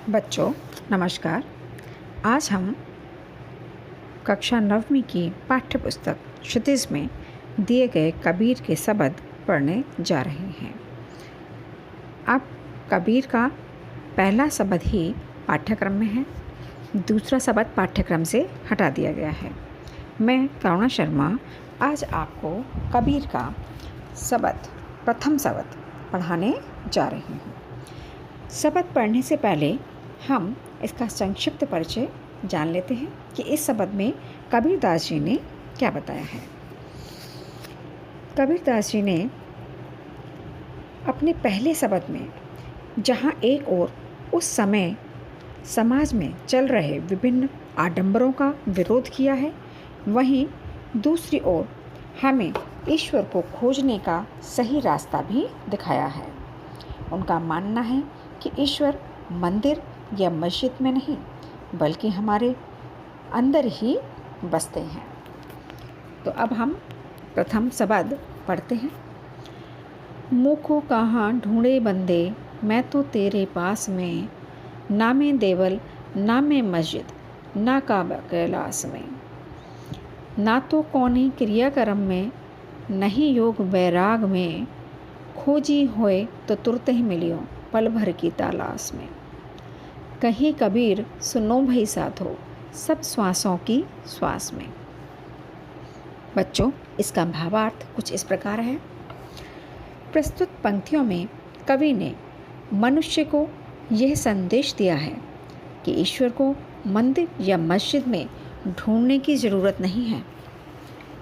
बच्चों नमस्कार। आज हम कक्षा 9वीं की पाठ्य पुस्तक क्षितिज में दिए गए कबीर के शब्द पढ़ने जा रहे हैं। अब कबीर का पहला शब्द ही पाठ्यक्रम में है, दूसरा शब्द पाठ्यक्रम से हटा दिया गया है। मैं करुणा शर्मा आज आपको कबीर का प्रथम शब्द पढ़ाने जा रही हूँ। शब्द पढ़ने से पहले हम इसका संक्षिप्त परिचय जान लेते हैं कि इस शब्द में कबीरदास जी ने क्या बताया है। कबीरदास जी ने अपने पहले शब्द में जहाँ एक ओर उस समय समाज में चल रहे विभिन्न आडंबरों का विरोध किया है, वहीं दूसरी ओर हमें ईश्वर को खोजने का सही रास्ता भी दिखाया है। उनका मानना है कि ईश्वर मंदिर या मस्जिद में नहीं बल्कि हमारे अंदर ही बसते हैं। तो अब हम प्रथम शब्द पढ़ते हैं। मुझको कहाँ ढूंढे बंदे, मैं तो तेरे पास में, ना में देवल ना में मस्जिद ना काबा कैलाश में, ना तो कौनी क्रियाकर्म में नहीं योग वैराग में, खोजी होए तो तुरते ही मिलियो पल भर की तलाश में। कहीं कबीर सुनो भई साधो, सब श्वासों की श्वास में। बच्चों, इसका भावार्थ कुछ इस प्रकार है। प्रस्तुत पंक्तियों में कवि ने मनुष्य को यह संदेश दिया है कि ईश्वर को मंदिर या मस्जिद में ढूंढने की ज़रूरत नहीं है,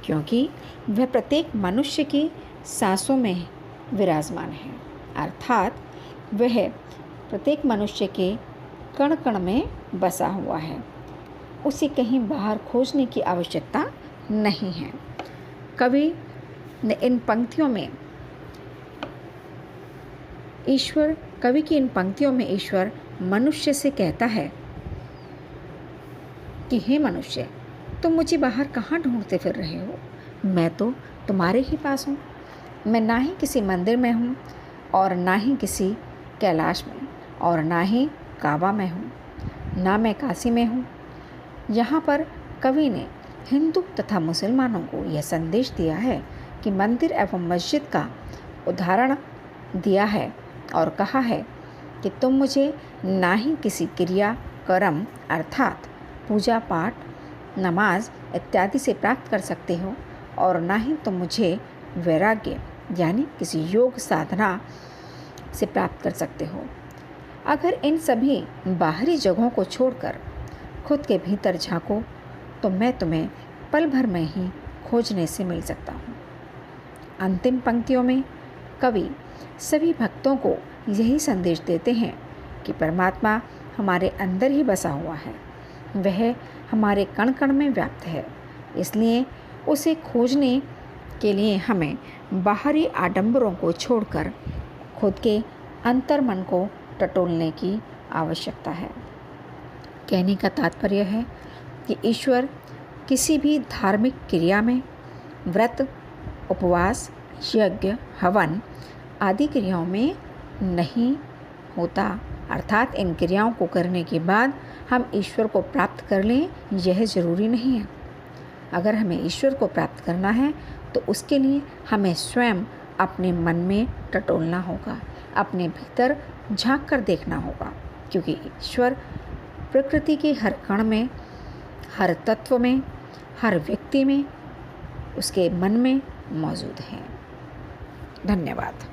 क्योंकि वह प्रत्येक मनुष्य की सांसों में विराजमान है। अर्थात वह प्रत्येक मनुष्य के कण कण में बसा हुआ है, उसे कहीं बाहर खोजने की आवश्यकता नहीं है। कवि की इन पंक्तियों में ईश्वर मनुष्य से कहता है कि हे मनुष्य, तुम मुझे बाहर कहाँ ढूंढते फिर रहे हो? मैं तो तुम्हारे ही पास हूँ। मैं ना ही किसी मंदिर में हूँ और ना ही किसी कैलाश में और ना ही काबा में हूँ, ना मैं काशी में हूँ। यहाँ पर कवि ने हिंदू तथा मुसलमानों को यह संदेश दिया है कि मंदिर एवं मस्जिद का उदाहरण दिया है और कहा है कि तुम मुझे ना ही किसी क्रिया कर्म अर्थात पूजा पाठ, नमाज इत्यादि से प्राप्त कर सकते हो और ना ही तुम मुझे वैराग्य यानी किसी योग साधना से प्राप्त कर सकते हो। अगर इन सभी बाहरी जगहों को छोड़कर खुद के भीतर झांको तो मैं तुम्हें पल भर में ही खोजने से मिल सकता हूँ। अंतिम पंक्तियों में कवि सभी भक्तों को यही संदेश देते हैं कि परमात्मा हमारे अंदर ही बसा हुआ है, वह हमारे कण कण में व्याप्त है। इसलिए उसे खोजने के लिए हमें बाहरी आडंबरों को छोड़कर खुद के अंतर्मन को टटोलने की आवश्यकता है। कहने का तात्पर्य है कि ईश्वर किसी भी धार्मिक क्रिया में, व्रत, उपवास, यज्ञ, हवन आदि क्रियाओं में नहीं होता। अर्थात इन क्रियाओं को करने के बाद हम ईश्वर को प्राप्त कर लें, यह ज़रूरी नहीं है। अगर हमें ईश्वर को प्राप्त करना है तो उसके लिए हमें स्वयं अपने मन में टटोलना होगा, अपने भीतर झांक कर देखना होगा, क्योंकि ईश्वर प्रकृति के हर कण में, हर तत्व में, हर व्यक्ति में, उसके मन में मौजूद है। धन्यवाद।